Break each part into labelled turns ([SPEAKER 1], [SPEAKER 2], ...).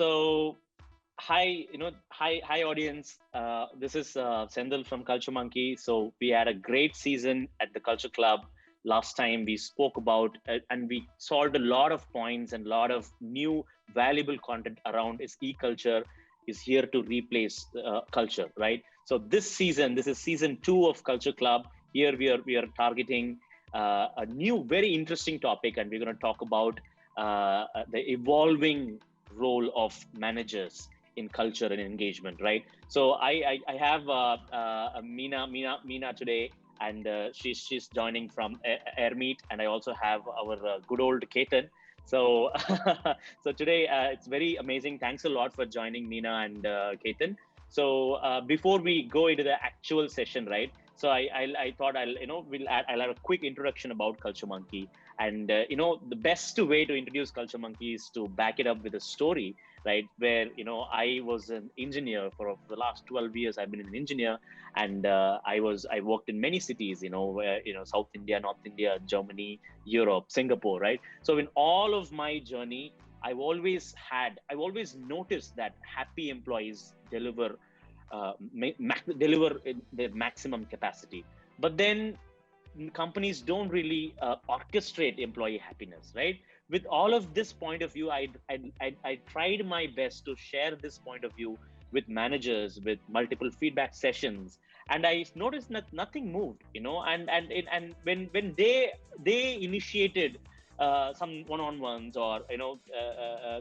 [SPEAKER 1] So, hi, hi, audience. This is Sendil from Culture Monkey. So, we had a great season at the Culture Club last time. We spoke about and we solved a lot of points and a lot of new valuable content around is e-culture is here to replace culture, right? So, this season, this is season 2 of Culture Club. Here we are targeting a new, very interesting topic, and we're going to talk about the evolving role of managers in culture and engagement, right? So I have Meena today, and she's joining from Airmeet, and I also have our good old Ketan. So so today it's very amazing. Thanks a lot for joining Meena and Ketan. So before we go into the actual session, right? So I thought I'll have a quick introduction about Culture Monkey, and the best way to introduce Culture Monkey is to back it up with a story, right? Where I was an engineer for the last 12 years. I've been an engineer, and I worked in many cities, where South India, North India, Germany, Europe, Singapore, right? So in all of my journey, I've always noticed that happy employees deliver in their maximum capacity. But then companies don't really orchestrate employee happiness, right? With all of this point of view, I tried my best to share this point of view with managers, with multiple feedback sessions, and I noticed that nothing moved, and when they initiated some one-on-ones or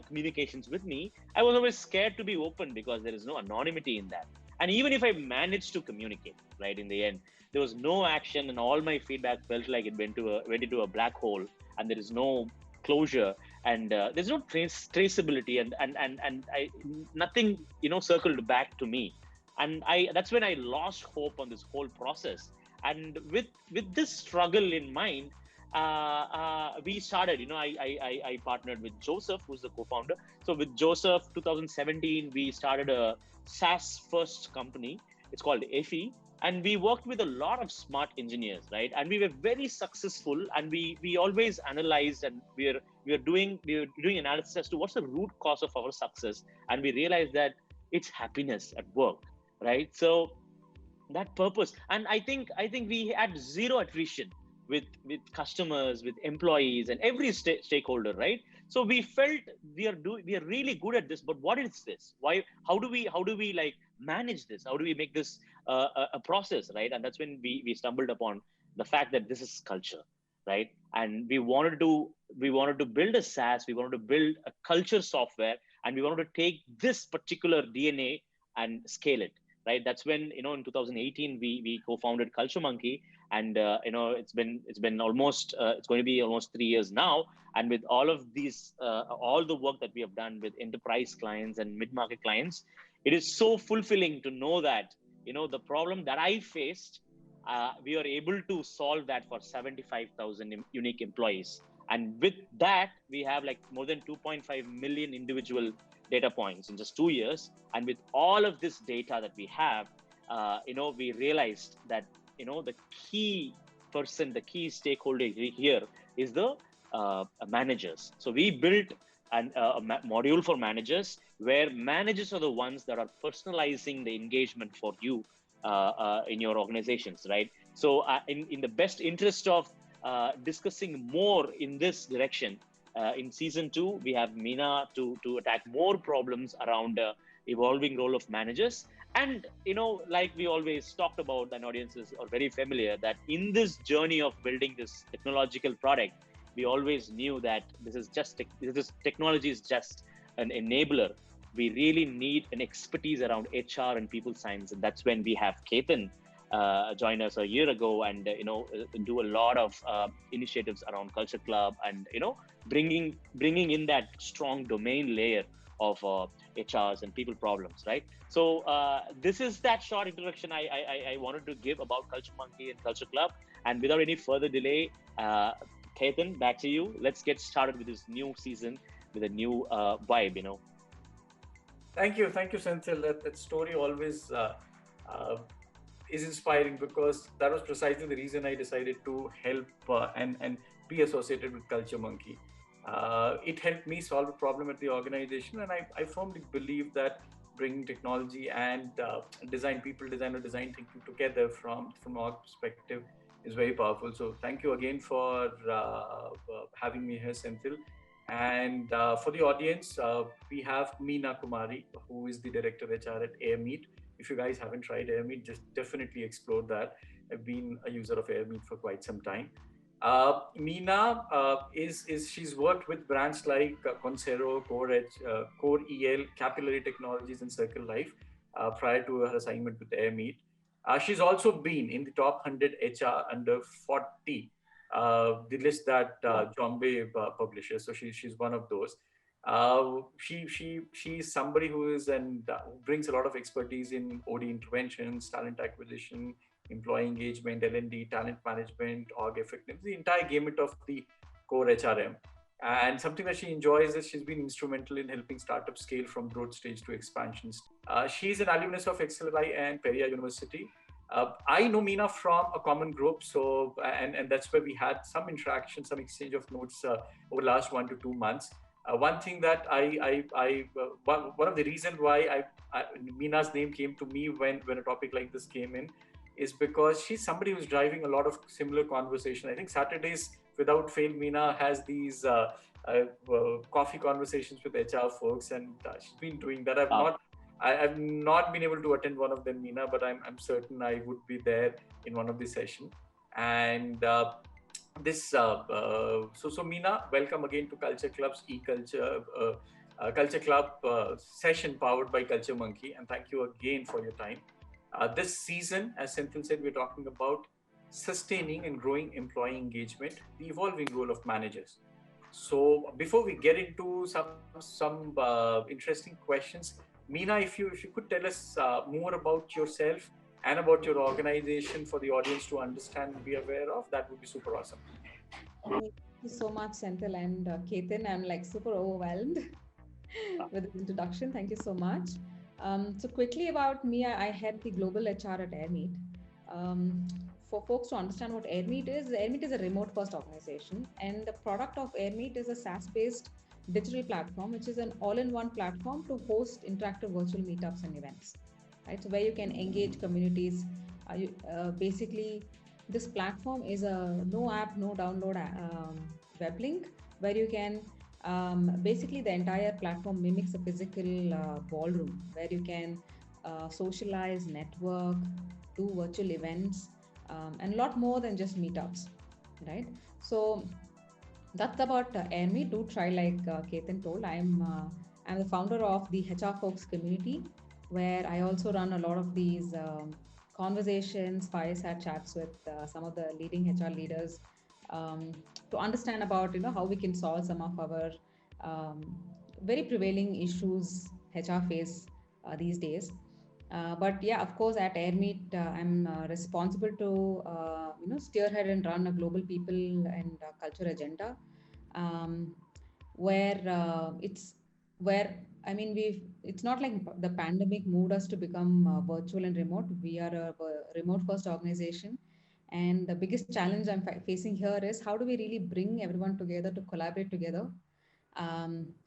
[SPEAKER 1] communications with me, I was always scared to be open because there is no anonymity in that. And even if I managed to communicate, right, in the end, there was no action, and all my feedback felt like it went into a black hole, and there is no closure, and there's no traceability, and I nothing circled back to me, and I that's when I lost hope on this whole process. And with this struggle in mind, we started. I partnered with Joseph, who's the co-founder. So with Joseph, 2017, we started a SaaS first company. It's called EFI, and we worked with a lot of smart engineers, right? And we were very successful, and we always analyzed, and we were doing analysis as to what's the root cause of our success, and we realized that it's happiness at work, right? So that purpose, and I think we had zero attrition with customers, with employees, and every stakeholder, right? So we felt we are really good at this, but what is this? Why? How do we like manage this? How do we make this a process, right? And that's when we stumbled upon the fact that this is culture, right? And we wanted to build a SaaS, we wanted to build a culture software, and we wanted to take this particular DNA and scale it, right? That's when in 2018 we co-founded Culture Monkey, and it's been almost it's going to be almost 3 years now. And with all of these all the work that we have done with enterprise clients and mid-market clients, it is so fulfilling to know that the problem that I faced, we are able to solve that for 75,000 unique employees. And with that, we have like more than 2.5 million individual data points in just 2 years. And with all of this data that we have, we realized that the key person, the key stakeholder here is the managers. So we built a module for managers, where managers are the ones that are personalizing the engagement for you in your organizations, right? So in the best interest of discussing more in this direction, in season 2, we have Meena to attack more problems around evolving role of managers. And like we always talked about, and audiences are very familiar, that in this journey of building this technological product, we always knew that this technology is just an enabler. We really need an expertise around HR and people science, and that's when we have Ketan join us a year ago, and do a lot of initiatives around Culture Club, and bringing in that strong domain layer of HRs and people problems, right? So this is that short introduction I wanted to give about Culture Monkey and Culture Club. And without any further delay, Ketan, back to you. Let's get started with this new season with a new vibe.
[SPEAKER 2] Thank you, Senthil. That story always is inspiring, because that was precisely the reason I decided to help and be associated with Culture Monkey. It helped me solve a problem at the organization, and I firmly believe that bringing technology and people design or design thinking together from our perspective is very powerful. So thank you again for having me here, Senthil. And for the audience, we have Meena Kumari, who is the director of HR at AirMeet. If you guys haven't tried AirMeet, just definitely explore that. I've been a user of AirMeet for quite some time. Meena is she's worked with brands like Concero, Core EL, Capillary Technologies, and Circle Life prior to her assignment with AirMeet. She's also been in the top 100 HR under 40, the list that Jombe publishes. So she's one of those. She's somebody who is and brings a lot of expertise in OD interventions, talent acquisition, employee engagement, L&D, talent management, org effectiveness, the entire gamut of the core HRM. And something that she enjoys is she's been instrumental in helping startups scale from growth stage to expansion. She's an alumnus of XLI and Peria University. I know Meena from a common group, so and that's where we had some interaction, some exchange of notes over the last 1 to 2 months. One thing that one of the reasons why Meena's name came to me when a topic like this came in is because she's somebody who's driving a lot of similar conversation. I think Saturdays, without fail, Meena has these coffee conversations with HR folks, and she's been doing that. I've not been able to attend one of them, Meena, but I'm certain I would be there in one of the sessions. And so Meena, welcome again to Culture Club's Culture Club session powered by Culture Monkey, and thank you again for your time. This season, as Senthil said, we're talking about sustaining and growing employee engagement, the evolving role of managers. So before we get into some interesting questions, Meena, if you could tell us more about yourself and about your organization for the audience to understand and be aware of, that would be super awesome.
[SPEAKER 3] Thank you so much, Senthil and Ketan. I'm like super overwhelmed with the introduction. Thank you so much. So quickly about me, I head the global HR at AirMeet. For folks to understand what AirMeet is a remote first organization, and the product of AirMeet is a SaaS-based digital platform, which is an all-in-one platform to host interactive virtual meetups and events. Right, so where you can engage communities. Basically, this platform is a no app, no download web link where you can basically the entire platform mimics a physical ballroom where you can socialize, network, do virtual events, and a lot more than just meetups, right? So that's about AirMeet. Do try, like Ketan told. I'm the founder of the HR Folks community, where I also run a lot of these conversations, fireside chats with some of the leading HR leaders to understand about how we can solve some of our very prevailing issues HR face these days. But yeah, of course, at AirMeet, I'm responsible to spearhead and run a global people and culture agenda, where it's not like the pandemic moved us to become virtual and remote. We are a remote first organization, and the biggest challenge I'm facing here is how do we really bring everyone together to collaborate together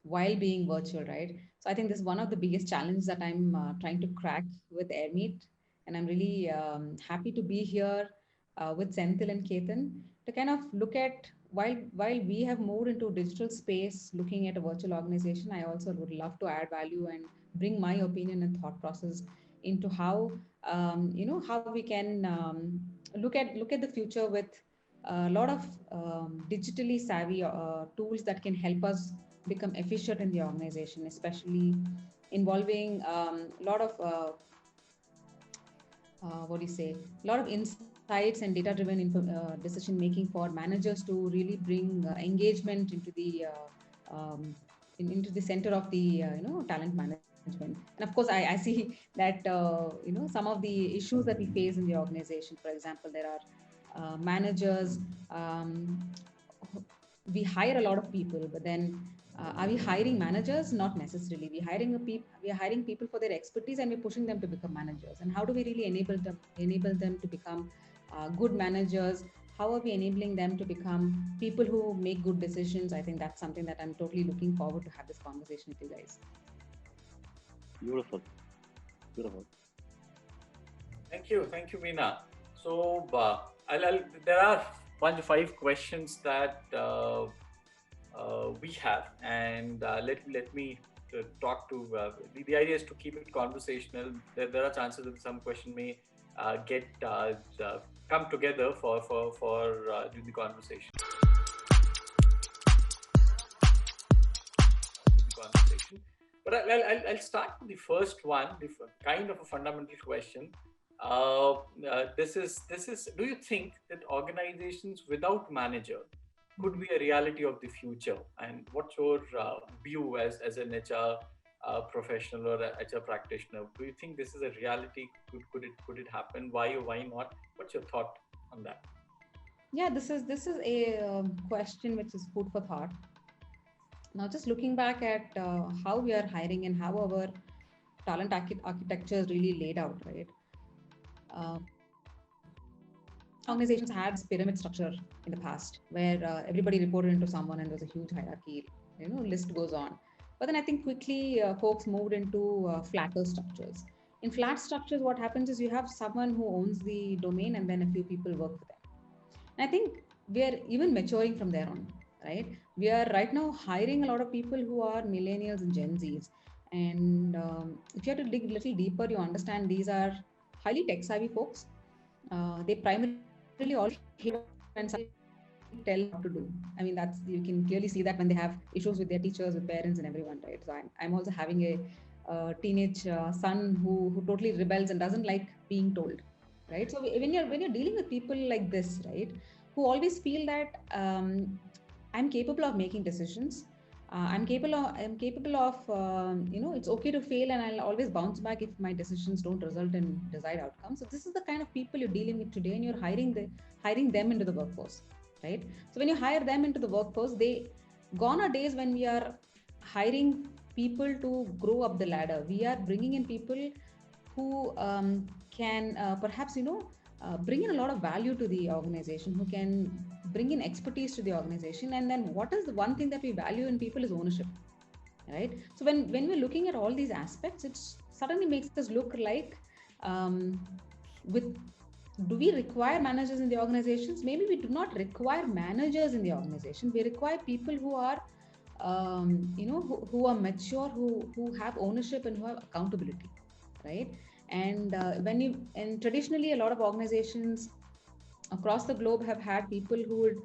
[SPEAKER 3] while being virtual, right? So I think this is one of the biggest challenges that I'm trying to crack with AirMeet, and I'm really happy to be here with Senthil and Ketan to kind of look at while we have moved into digital space, looking at a virtual organization. I also would love to add value and bring my opinion and thought process into how how we can look at the future with a lot of digitally savvy tools that can help us become efficient in the organization, especially involving a lot of what do you say, a lot of insights and data driven decision making for managers to really bring engagement into the into the center of the talent management. And of course, I see that some of the issues that we face in the organization. For example, there are managers, we hire a lot of people, but then are we hiring managers? Not necessarily. We are hiring people for their expertise, and we're pushing them to become managers. And how do we really enable them to become good managers how are we enabling them to become people who make good decisions? I think that's something that I'm totally looking forward to have this conversation with you guys.
[SPEAKER 1] Beautiful. Beautiful.
[SPEAKER 2] Thank you, Meena. So, there are 5 questions that we have, and let me talk to. The idea is to keep it conversational. There are chances that some question may get come together for doing the conversation. But I'll start with the first one, the kind of a fundamental question. This is. Do you think that organizations without manager could be a reality of the future? And what's your view as an HR professional or a HR practitioner? Do you think this is a reality? Could it happen? Why or why not? What's your thought on that?
[SPEAKER 3] Yeah, this is a question which is food for thought. Now, just looking back at how we are hiring and how our talent architecture is really laid out, right? Organizations had this pyramid structure in the past where everybody reported into someone and there was a huge hierarchy, list goes on. But then I think quickly folks moved into flatter structures. In flat structures, what happens is you have someone who owns the domain and then a few people work for them. And I think we are even maturing from there on, right? We are right now hiring a lot of people who are millennials and Gen Zs. And if you have to dig a little deeper, you understand these are highly tech savvy folks. They primarily all hear when somebody tell what to do. I mean, that's, you can clearly see that when they have issues with their teachers, with parents, and everyone, right? So I'm also having a teenage son who totally rebels and doesn't like being told, right? So when you're dealing with people like this, right, who always feel that I'm capable of making decisions. I'm capable of it's okay to fail and I'll always bounce back if my decisions don't result in desired outcomes. So this is the kind of people you're dealing with today, and you're hiring them into the workforce, right? So when you hire them into the workforce, gone are days when we are hiring people to grow up the ladder. We are bringing in people who can perhaps bring in a lot of value to the organization, who can bring in expertise to the organization. And then what is the one thing that we value in people is ownership, right? So when we're looking at all these aspects, it suddenly makes us look like do we require managers in the organizations? Maybe we do not require managers in the organization. We require people who are who are mature, who have ownership and who have accountability, right? And traditionally a lot of organizations across the globe have had people who would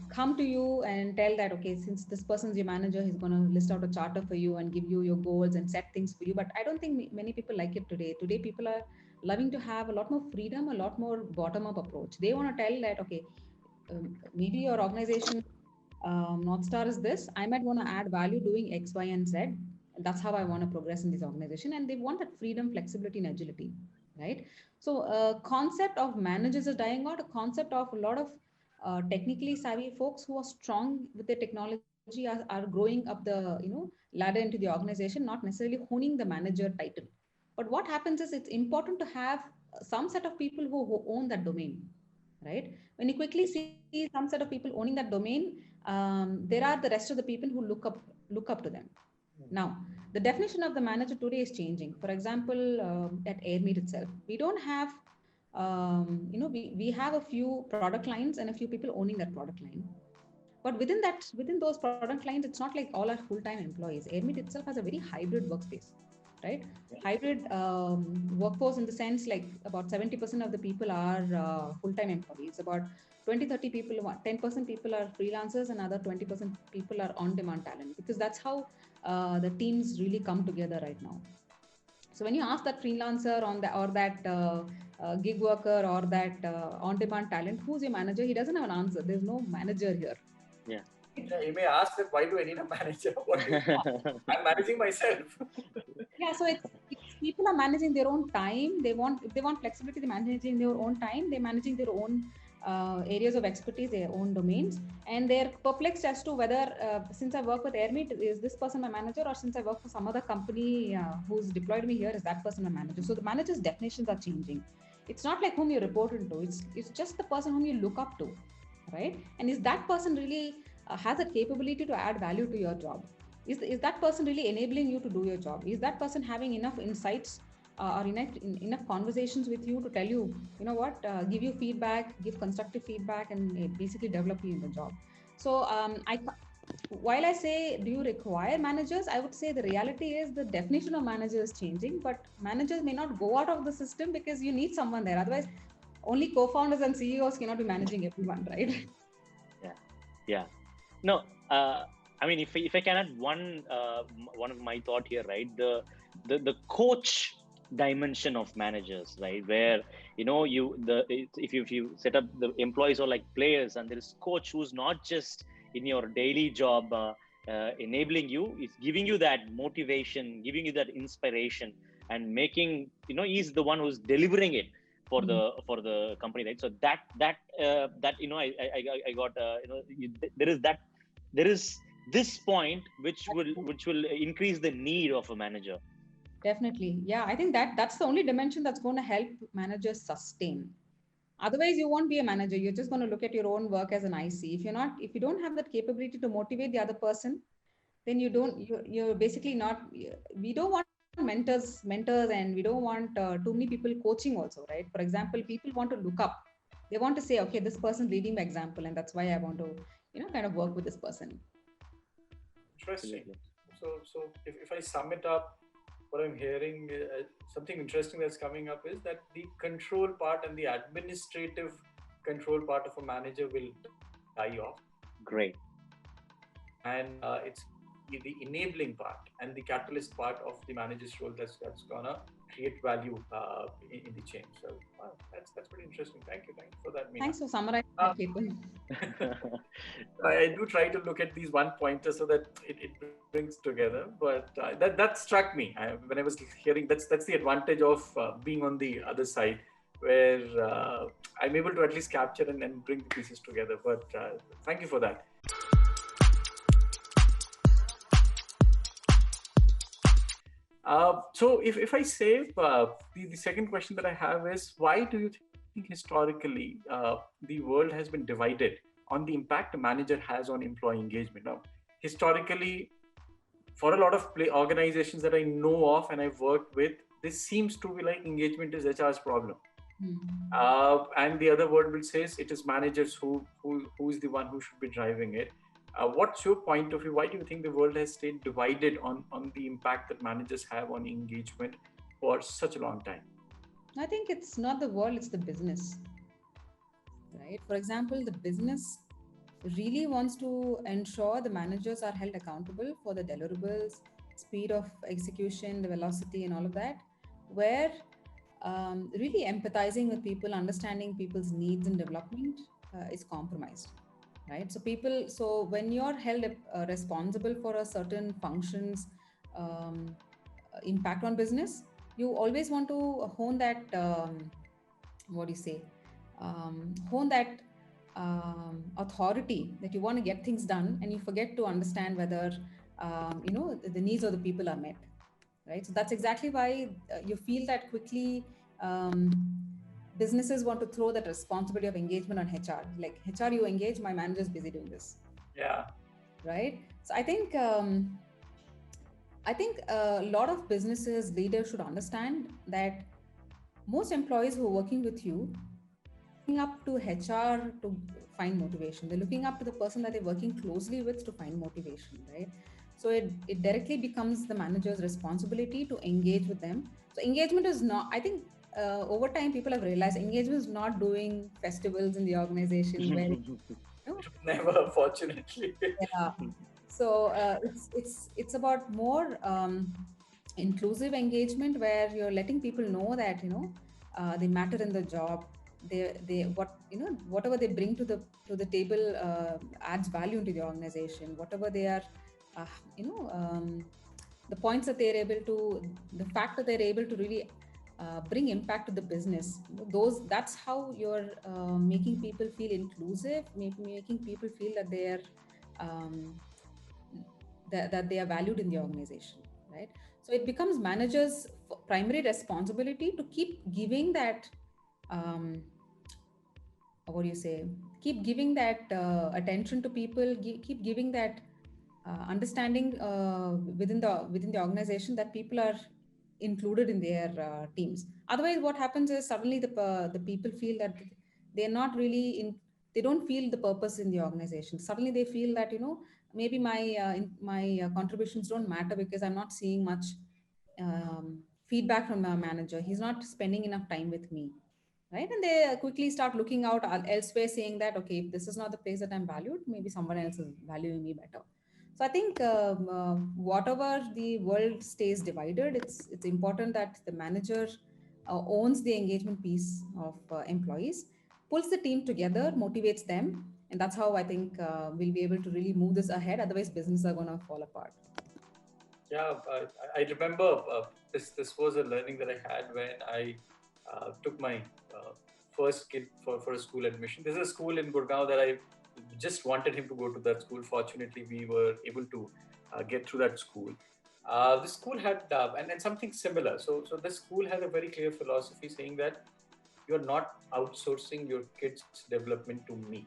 [SPEAKER 3] come to you and tell that, okay, since this person's your manager, he's going to list out a charter for you and give you your goals and set things for you. But I don't think many people like it today. Today, people are loving to have a lot more freedom, a lot more bottom-up approach. They want to tell that, okay, maybe your organization North Star is this. I might want to add value doing X, Y, and Z. That's how I want to progress in this organization. And they want that freedom, flexibility, and agility, right? So concept of managers is dying out. A concept of a lot of technically savvy folks who are strong with their technology are growing up the ladder into the organization, not necessarily honing the manager title. But what happens is it's important to have some set of people who own that domain, right? When you quickly see some set of people owning that domain, there are the rest of the people who look up to them. Now, the definition of the manager today is changing. For example, at Airmeet itself, we don't have, we have a few product lines and a few people owning that product line. But within those product lines, it's not like all are full-time employees. Airmeet itself has a very hybrid workspace, right? Hybrid workforce in the sense like about 70% of the people are full-time employees. About 20-30 people, 10% people are freelancers, and other 20% people are on-demand talent, because that's how the teams really come together right now. So when you ask that freelancer or that gig worker or that on-demand talent, who's your manager? He doesn't have an answer. There's no manager here.
[SPEAKER 1] Yeah.
[SPEAKER 2] You may ask that, why do I need a manager? I'm managing myself.
[SPEAKER 3] Yeah, so it's people are managing their own time. If they want flexibility, they're managing their own time. They're managing their own areas of expertise, their own domains, and they're perplexed as to whether since I work with Airmeet, is this person my manager, or since I work for some other company who's deployed me here, is that person my manager? So the manager's definitions are changing. it's not like whom you report into. It's just the person whom you look up to, right? And is that person really has a capability to add value to your job? Is that person really enabling you to do your job? Is that person having enough insights or enough conversations with you to tell you, you know what, give you feedback, give constructive feedback, and basically develop you in the job? So while I say, do you require managers? I would say the reality is the definition of manager is changing, but managers may not go out of the system because you need someone there. Otherwise, only co-founders and CEOs cannot be managing everyone, right?
[SPEAKER 1] Yeah. No, I mean, if I can add one of my thought here, right? The coach dimension of managers, right? Where if you set up the employees are like players, and there is coach who's not just in your daily job enabling you, is giving you that motivation, giving you that inspiration, and making he's the one who's delivering it for the company, right? So that I got there is this point which will increase the need of a manager.
[SPEAKER 3] Definitely. Yeah, I think that's the only dimension that's going to help managers sustain. Otherwise, you won't be a manager. You're just going to look at your own work as an IC. If you don't have that capability to motivate the other person, then you're basically not. We don't want mentors, and we don't want too many people coaching also, right? For example, people want to look up. They want to say, okay, this person's leading by example, and that's why I want to, kind of work with this person.
[SPEAKER 2] Interesting. So if I sum it up, what I'm hearing, something interesting that's coming up is that the control part and the administrative control part of a manager will die off.
[SPEAKER 1] Great.
[SPEAKER 2] And it's the enabling part and the catalyst part of the manager's role that's gonna create value in the change. So wow, that's pretty interesting. Thank you for that, Meena.
[SPEAKER 3] Thanks for summarizing that, Ketan.
[SPEAKER 2] I do try to look at these one pointers so that it brings together, but that struck me when I was hearing. That's the advantage of being on the other side, where I'm able to at least capture and bring the pieces together. But thank you for that. So if I say the second question that I have is, why do you think historically the world has been divided on the impact a manager has on employee engagement? Now, historically, for a lot of organizations that I know of and I've worked with, this seems to be like engagement is HR's problem. And the other word will say it is managers who is the one who should be driving it. What's your point of view? Why do you think the world has stayed divided on the impact that managers have on engagement for such a long time?
[SPEAKER 3] I think it's not the world, it's the business, right? For example, the business really wants to ensure the managers are held accountable for the deliverables, speed of execution, the velocity, and all of that, where really empathizing with people, understanding people's needs and development is compromised. Right. So when you're held responsible for a certain function's impact on business, you always want to hone that, hone that authority that you want to get things done, and you forget to understand whether, the needs of the people are met. Right. So that's exactly why you feel that quickly. Businesses want to throw that responsibility of engagement on HR. Like, HR, you engage, my manager is busy doing this.
[SPEAKER 2] Yeah.
[SPEAKER 3] Right. So I think a lot of businesses leaders should understand that most employees who are working with you are looking up to HR to find motivation. They're looking up to the person that they're working closely with to find motivation. Right. So it directly becomes the manager's responsibility to engage with them. So engagement is not, I think, over time, people have realized engagement is not doing festivals in the organization where
[SPEAKER 2] never, fortunately.
[SPEAKER 3] Yeah. So it's about more inclusive engagement, where you're letting people know that they matter in the job. Whatever they bring to the table adds value to the organization. Whatever they are, the points that they're able to, the fact that they're able to really bring impact to the business. That's how you're making people feel inclusive, making people feel that they are that they are valued in the organization, right? So it becomes managers' primary responsibility to keep giving that um, what do you say, keep giving that attention to people, keep giving that understanding within the organization that people are included in their teams. Otherwise what happens is suddenly the people feel that they're not really in, they don't feel the purpose in the organization. Suddenly they feel that, maybe my contributions don't matter because I'm not seeing much feedback from my manager. He's not spending enough time with me, right? And they quickly start looking out elsewhere, saying that, okay, if this is not the place that I'm valued, maybe someone else is valuing me better. So I think whatever the world stays divided, it's important that the manager owns the engagement piece of employees, pulls the team together, motivates them, and that's how I think we'll be able to really move this ahead. Otherwise, businesses are going to fall apart.
[SPEAKER 2] Yeah, I remember this was a learning that I had when I took my first kid for a school admission. There's a school in Gurgaon that I just wanted him to go to that school. Fortunately, we were able to get through that school. The school had and something similar. So the school had a very clear philosophy saying that you're not outsourcing your kids' development to me.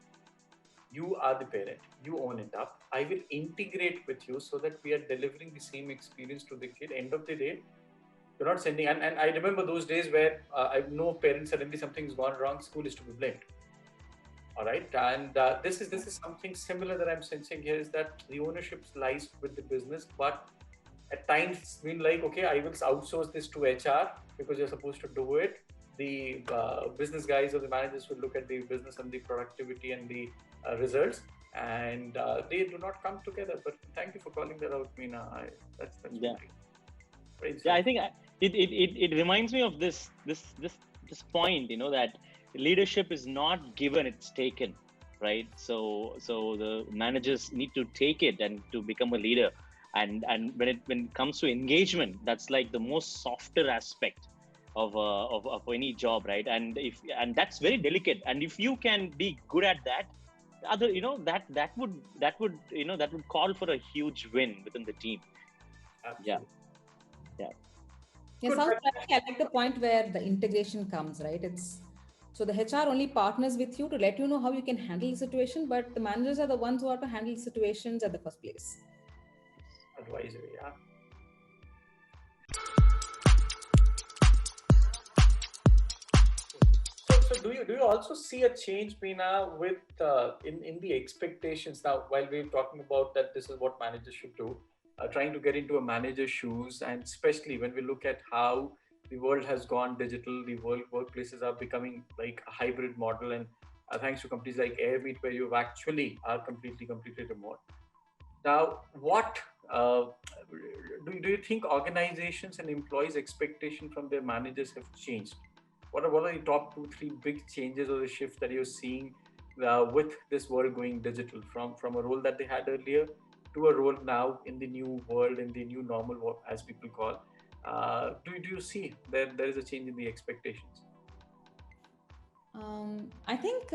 [SPEAKER 2] You are the parent. You own it up. I will integrate with you so that we are delivering the same experience to the kid. End of the day, you're not sending. And I remember those days where I know parents suddenly something's gone wrong. School is to be blamed. All right, and this is something similar that I'm sensing here is that the ownership lies with the business, but at times it's been like, okay, I will outsource this to HR because you're supposed to do it. The business guys or the managers will look at the business and the productivity and the results, and they do not come together. But thank you for calling that out, Meena. That's
[SPEAKER 1] Yeah.
[SPEAKER 2] very
[SPEAKER 1] Yeah, I
[SPEAKER 2] insightful.
[SPEAKER 1] think it reminds me of this point, that leadership is not given, it's taken, right? So the managers need to take it and to become a leader. And when it comes to engagement, that's like the most softer aspect of any job, right? And that's very delicate. And if you can be good at that, other that would call for a huge win within the team. Yeah.
[SPEAKER 2] Absolutely.
[SPEAKER 1] Yeah.
[SPEAKER 3] Yeah,
[SPEAKER 2] Good.
[SPEAKER 3] sounds like I like the point where the integration comes, right? It's so the HR only partners with you to let you know how you can handle the situation, but the managers are the ones who have to handle situations at the first place.
[SPEAKER 2] Advisory. Yeah. So do you also see a change, Meena, with in the expectations now? While we're talking about that, this is what managers should do. Trying to get into a manager's shoes, and especially when we look at how the world has gone digital, the world workplaces are becoming like a hybrid model, and thanks to companies like Airmeet, where you actually are completely remote. Now, what do you think organizations and employees' expectation from their managers have changed? What are the top two, three big changes or the shifts that you're seeing with this world going digital from a role that they had earlier to a role now in the new world, in the new normal, as people call? Do you see that there is a change in the expectations?
[SPEAKER 3] I think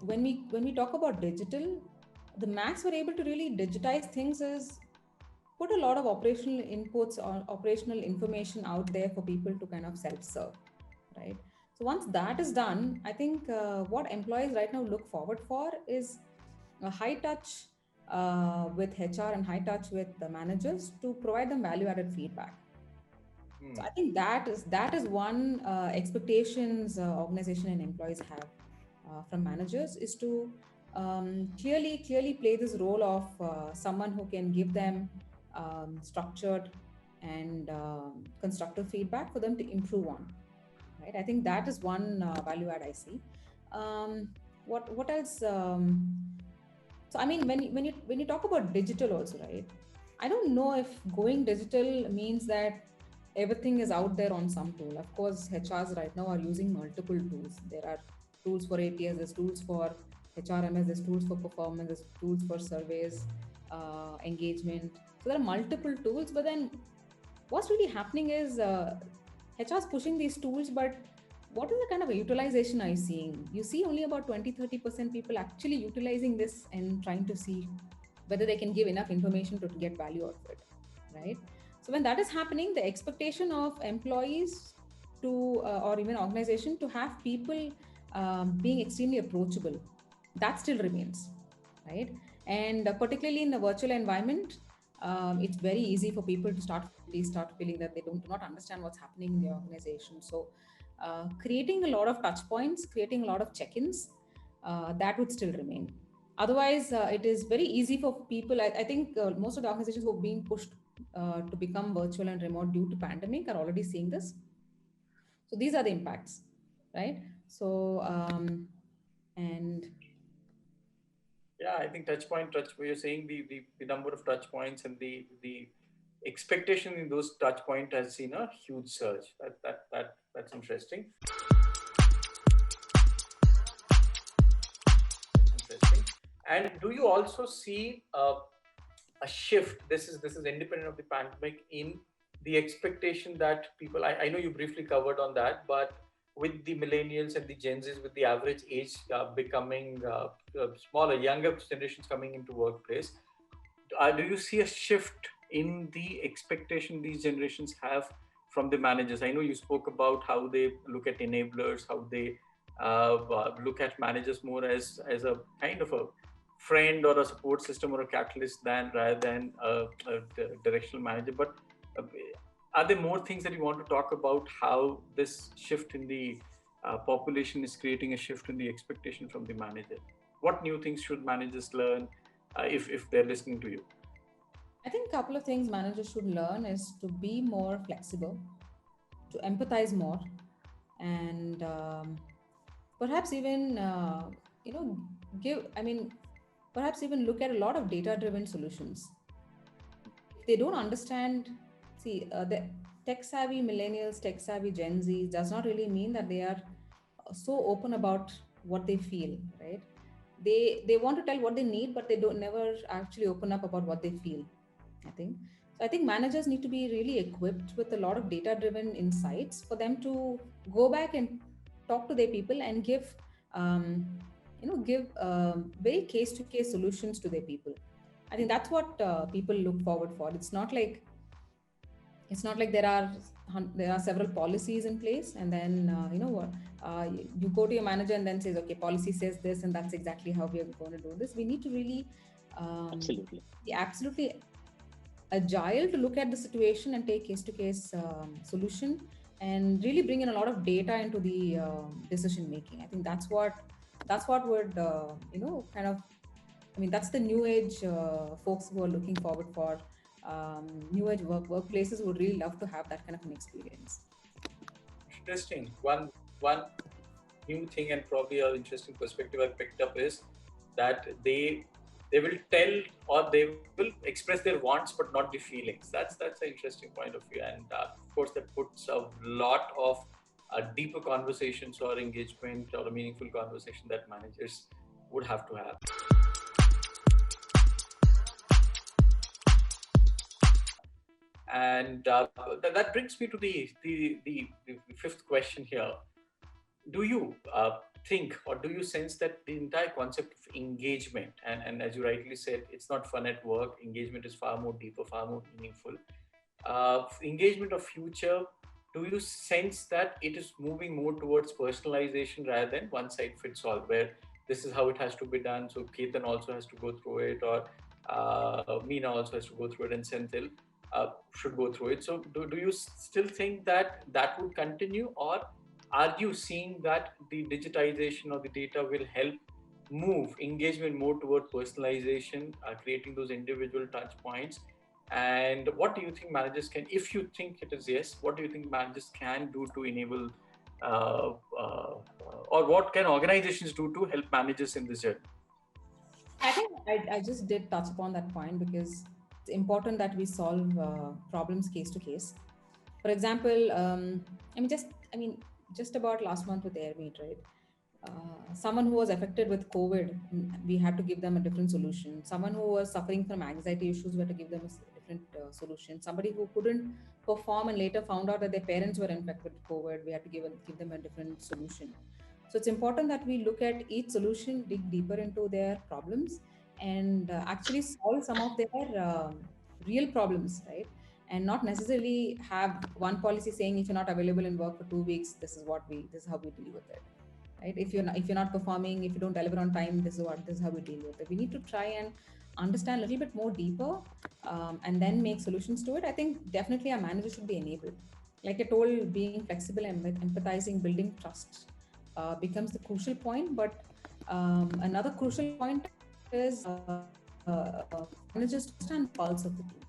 [SPEAKER 3] when we talk about digital, the max we're able to really digitize things is put a lot of operational inputs or operational information out there for people to kind of self-serve, right? So once that is done, I think what employees right now look forward for is a high touch with HR and high touch with the managers to provide them value-added feedback. So
[SPEAKER 2] Hmm.
[SPEAKER 3] I think that is one expectations organization and employees have from managers is to clearly play this role of someone who can give them structured and constructive feedback for them to improve on. Right. I think that is one value add I see. What else? So I mean, when you talk about digital also, right? I don't know if going digital means that everything is out there on some tool. Of course, HRs right now are using multiple tools. There are tools for ATS, there's tools for HRMS, there's tools for performance, there's tools for surveys, engagement. So there are multiple tools, but then what's really happening is HR's pushing these tools, but what is the kind of utilization are you seeing? You see only about 20-30% people actually utilizing this and trying to see whether they can give enough information to get value out of it, right? So when that is happening, the expectation of employees to, or even organization to have people being extremely approachable. That still remains, right? And particularly in the virtual environment, it's very easy for people to start feeling that they do not understand what's happening in the organization. So, creating a lot of touch points, creating a lot of check-ins, that would still remain. Otherwise, it is very easy for people. I think most of the organizations who are being pushed to become virtual and remote due to pandemic are already seeing this. So these are the impacts, right? So and
[SPEAKER 2] Yeah, I think you're saying the number of touch points and the expectation in those touch point has seen a huge surge. That's interesting. Interesting. And do you also see a shift? This is independent of the pandemic in the expectation that people. I know you briefly covered on that, but with the millennials and the Gen Zs, with the average age becoming smaller, younger generations coming into workplace, do you see a shift in the expectation these generations have from the managers? I know you spoke about how they look at enablers, how they look at managers more as a kind of a friend or a support system or a catalyst than rather than a directional manager. But uh, are there more things that you want to talk about how this shift in the population is creating a shift in the expectation from the manager? What new things should managers learn if they're listening to you?
[SPEAKER 3] I think a couple of things managers should learn is to be more flexible, to empathize more, and perhaps even give. I mean, perhaps even look at a lot of data-driven solutions. If they don't understand, see, the tech-savvy millennials, tech-savvy Gen Z does not really mean that they are so open about what they feel, right? They want to tell what they need, but they don't never actually open up about what they feel, I think. So I think managers need to be really equipped with a lot of data driven insights for them to go back and talk to their people and give very case to case solutions to their people. I think that's what people look forward for. It's not like there are several policies in place, and then you go to your manager and then says, okay, policy says this and that's exactly how we are going to do this. We need to really
[SPEAKER 1] Absolutely.
[SPEAKER 3] be absolutely agile to look at the situation and take case to case solution, and really bring in a lot of data into the decision making. I think that's what would kind of, I mean, that's the new age folks who are looking forward for. New age workplaces would really love to have that kind of an experience.
[SPEAKER 2] Interesting. One new thing and probably an interesting perspective I picked up is that they will tell or they will express their wants but not the feelings. That's an interesting point of view, and of course that puts a lot of deeper conversations or engagement or a meaningful conversation that managers would have to have. And that brings me to the fifth question here. Do you think or do you sense that the entire concept of engagement, and as you rightly said, it's not fun at work, engagement is far more deeper, far more meaningful. Engagement of future, do you sense that it is moving more towards personalization rather than one size fits all, where this is how it has to be done, so Ketan also has to go through it, or Meena also has to go through it, and Senthil should go through it. So do you still think that that would continue, or are you seeing that the digitization or the data will help move engagement more toward personalization, creating those individual touch points? And what do you think managers can, if you think it is yes, what do you think managers can do to enable, uh, uh, or what can organizations do to help managers in this journey?
[SPEAKER 3] I think I just did touch upon that point because it's important that we solve problems case to case. For example, just about last month with Airmeet, right? Someone who was affected with COVID, we had to give them a different solution. Someone who was suffering from anxiety issues, we had to give them a different solution. Somebody who couldn't perform and later found out that their parents were infected with COVID, we had to give them a different solution. So it's important that we look at each solution, dig deeper into their problems, and actually solve some of their real problems, right? and not necessarily have one policy saying if you're not available in work for 2 weeks, this is how we deal with it, right? If you're not performing, if you don't deliver on time, this is how we deal with it. We need to try and understand a little bit more deeper, and then make solutions to it. I think definitely our managers should be enabled. Like I told, being flexible and empathizing, building trust becomes the crucial point. But another crucial point is managers to understand the pulse of the team,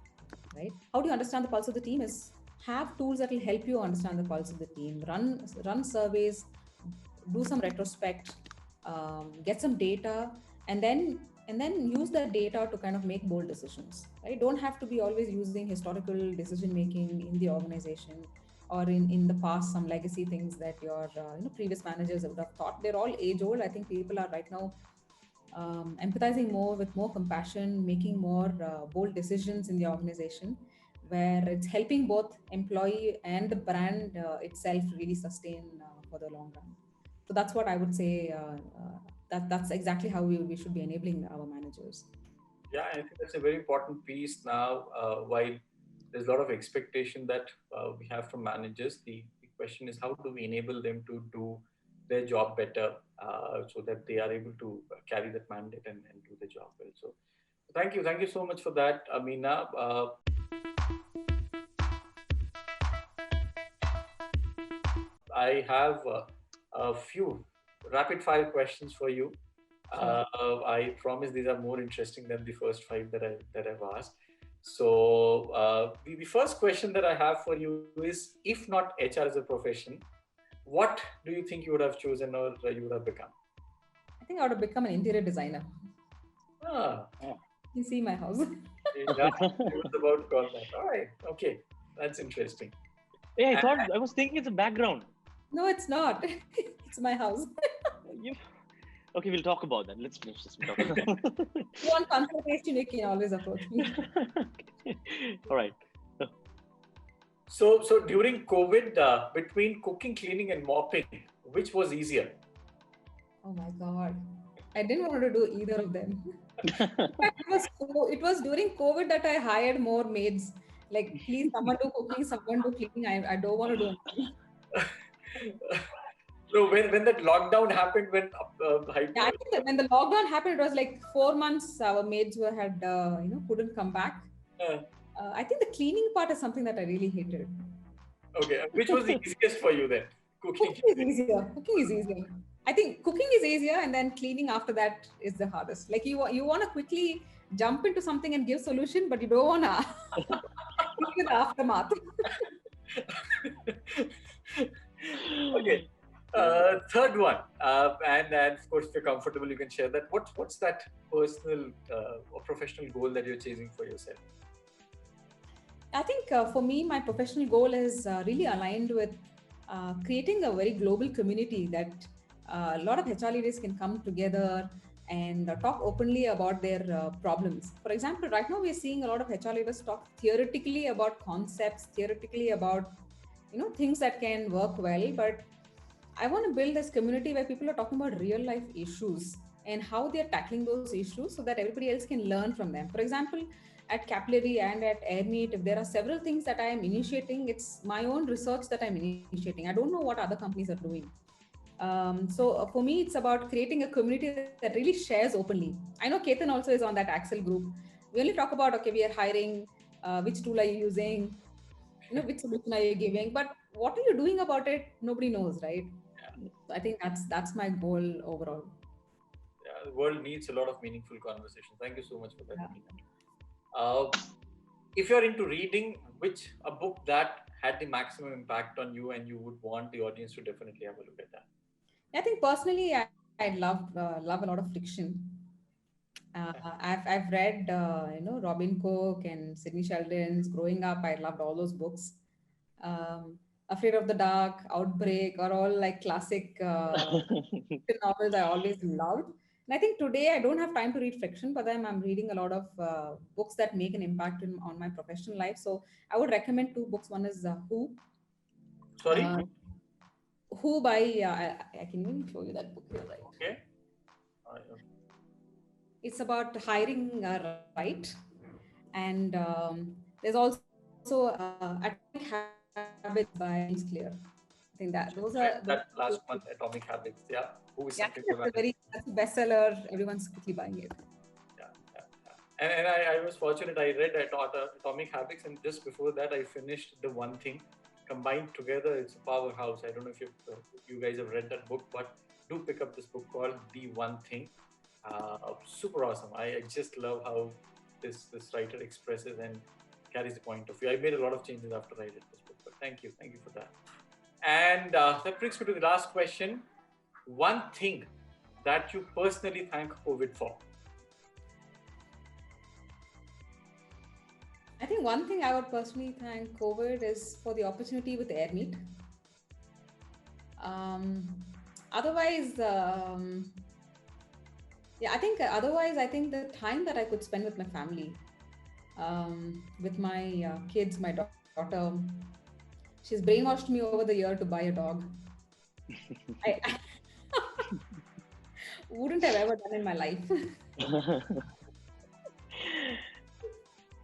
[SPEAKER 3] right? How do you understand the pulse of the team is have tools that will help you understand the pulse of the team, run surveys, do some retrospect, get some data, and then use that data to kind of make bold decisions, right? Don't have to be always using historical decision making in the organization, or in the past some legacy things that your previous managers would have thought. They're all age old. I think people are right now empathizing more, with more compassion, making more bold decisions in the organization, where it's helping both employee and the brand itself really sustain for the long run. So that's what I would say. That's exactly how we should be enabling our managers.
[SPEAKER 2] Yeah, I think that's a very important piece now. While there's a lot of expectation that we have from managers, the question is how do we enable them to do their job better, so that they are able to carry that mandate and do the job well. So thank you so much for that, Amina. I have a few rapid fire questions for you. I promise these are more interesting than the first five that I've asked. So the first question that I have for you is, if not HR as a profession, what do you think you would have chosen or you would have become?
[SPEAKER 3] I think I would have become an interior designer.
[SPEAKER 2] Ah,
[SPEAKER 3] You can see my house.
[SPEAKER 2] yeah, I was about to call that. All right, okay, that's interesting.
[SPEAKER 1] Yeah, I was thinking it's a background.
[SPEAKER 3] No, it's not. It's my house.
[SPEAKER 1] Okay, we'll talk about that. Let's finish this.
[SPEAKER 3] If you want consultation, you can always approach me.
[SPEAKER 1] All right.
[SPEAKER 2] So during COVID, between cooking, cleaning, and mopping, which was easier?
[SPEAKER 3] Oh my God. I didn't want to do either of them. It was during COVID that I hired more maids. Like, please, someone do cooking, someone do cleaning. I don't want to do anything.
[SPEAKER 2] So when that lockdown happened, when
[SPEAKER 3] Yeah, I think that when the lockdown happened, it was like 4 months. Our maids couldn't come back. I think the cleaning part is something that I really hated.
[SPEAKER 2] Okay, which was the easiest for you then?
[SPEAKER 3] Cooking is easier. Cooking is easier. I think cooking is easier, and then cleaning after that is the hardest. Like you want to quickly jump into something and give solution, but you don't want to deal with the aftermath.
[SPEAKER 2] Okay. Third one, and of course, if you're comfortable, you can share that. What's that personal or professional goal that you're chasing for yourself?
[SPEAKER 3] I think for me, my professional goal is really aligned with creating a very global community that a lot of HR leaders can come together and talk openly about their problems. For example, right now we're seeing a lot of HR leaders talk theoretically about concepts, theoretically about things that can work well, but I want to build this community where people are talking about real life issues and how they're tackling those issues so that everybody else can learn from them. For example, at Capillary and at Airmeet, if there are several things that I am initiating, it's my own research that I'm initiating. I don't know what other companies are doing. So for me, it's about creating a community that really shares openly. I know Ketan also is on that Axel group. We only talk about, okay, we are hiring, which tool are you using, which solution are you giving, but what are you doing about it? Nobody knows, right? So I think that's my goal overall.
[SPEAKER 2] Yeah, the world needs a lot of meaningful conversation. Thank you so much for that.
[SPEAKER 3] Yeah.
[SPEAKER 2] If you're into reading, which a book that had the maximum impact on you and you would want the audience to definitely have a look at that?
[SPEAKER 3] I think personally, I love a lot of fiction. I've read Robin Cook and Sidney Sheldon's. Growing up, I loved all those books. Afraid of the Dark, Outbreak are all like classic novels I always loved. And I think today I don't have time to read fiction, but then I'm reading a lot of books that make an impact on my professional life. So I would recommend 2 books. One is Who.
[SPEAKER 2] Sorry?
[SPEAKER 3] Who by, I can even show you that book here. Right?
[SPEAKER 2] Okay.
[SPEAKER 3] It's about hiring right. And there's also also Atomic Habits by James Clear. I think that those
[SPEAKER 2] Read
[SPEAKER 3] are
[SPEAKER 2] that last one, Atomic Habits. Yeah. Who is
[SPEAKER 3] yeah,
[SPEAKER 2] Sanjay
[SPEAKER 3] that's a bestseller. Everyone's quickly buying it.
[SPEAKER 2] Yeah, yeah, yeah. And I was fortunate. I read Atomic Habits, and just before that, I finished The One Thing. Combined together, it's a powerhouse. I don't know if you guys have read that book, but do pick up this book called The One Thing. Super awesome. I just love how this writer expresses and carries the point of view. I made a lot of changes after I read this book, but thank you for that. And that brings me to the last question. One thing that you personally thank COVID for.
[SPEAKER 3] I think one thing I would personally thank COVID is for the opportunity with Airmeet. Otherwise, yeah, I think the time that I could spend with my family, with my kids, my daughter, she's brainwashed me over the year to buy a dog. I wouldn't have ever done in my life.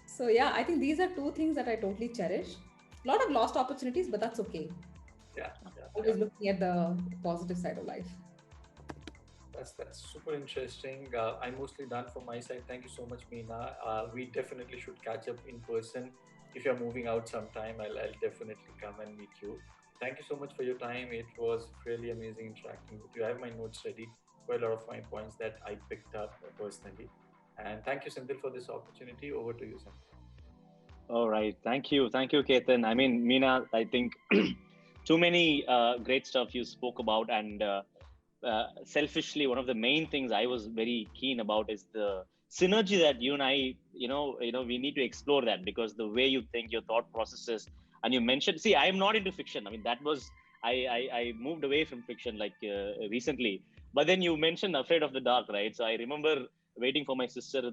[SPEAKER 3] So yeah, I think these are two things that I totally cherish. A lot of lost opportunities, but that's okay.
[SPEAKER 2] Yeah.
[SPEAKER 3] Always looking at the positive side of life.
[SPEAKER 2] That's super interesting. I'm mostly done from my side. Thank you so much, Meena. We definitely should catch up in person. If you're moving out sometime, I'll definitely come and meet you. Thank you so much for your time. It was really amazing interacting with you. I have my notes ready, quite a lot of my points that I picked up personally. And thank you, Senthil, for this opportunity. Over to you, Senthil.
[SPEAKER 1] All right. Thank you, Ketan. I mean, Meena, I think too many great stuff you spoke about, and selfishly, one of the main things I was very keen about is the synergy that you and I, we need to explore that, because the way you think, your thought processes, and you mentioned, see, I am not into fiction. I mean, that was, I moved away from fiction like recently, but then you mentioned Afraid of the Dark, right? So I remember waiting for my sister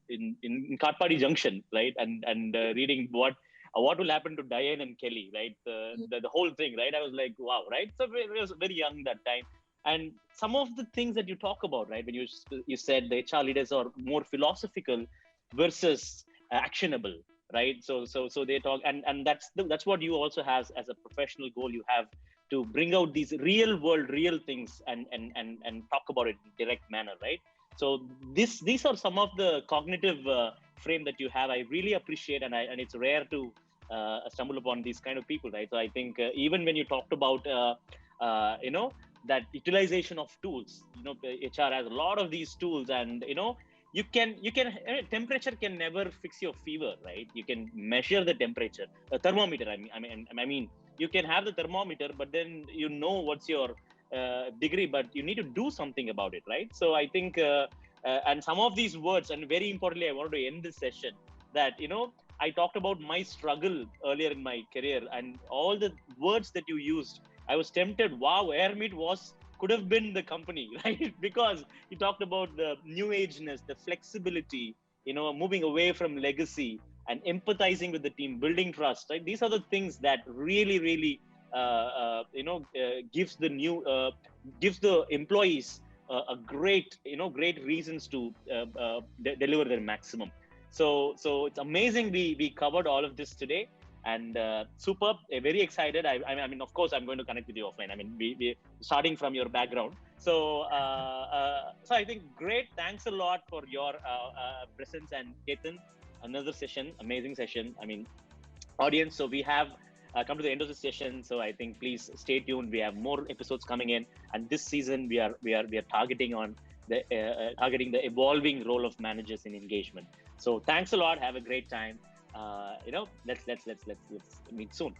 [SPEAKER 1] in Katpadi Junction, right? And reading what will happen to Diane and Kelly, right? The whole thing, right? I was like, wow, right? So I was very young that time. And some of the things that you talk about, right, when you said the HR leaders are more philosophical versus actionable, right? So they talk, and that's what you also have as a professional goal. You have to bring out these real world, real things, and talk about it in direct manner, right? So these are some of the cognitive frame that you have. I really appreciate, and it's rare to stumble upon these kind of people, right? So I think even when you talked about that utilization of tools, HR has a lot of these tools, and you can temperature can never fix your fever, right? You can measure the temperature, a thermometer. I mean, you can have the thermometer, but then what's your degree, but you need to do something about it, right? So I think and some of these words, and very importantly, I wanted to end this session that I talked about my struggle earlier in my career, and all the words that you used, I was tempted. Wow, Airmeet could have been the company, right? Because you talked about the new ageness, the flexibility, moving away from legacy and empathizing with the team, building trust, right? These are the things that really, really, gives the employees a great reasons to deliver their maximum. So it's amazing we covered all of this today. And superb, very excited. I mean, of course, I'm going to connect with you offline. I mean, we starting from your background. So I think great. Thanks a lot for your presence. And Ketan, another session, amazing session. I mean, audience. So we have come to the end of the session. So I think please stay tuned. We have more episodes coming in, and this season we are targeting on targeting the evolving role of managers in engagement. So thanks a lot. Have a great time. Let's meet soon.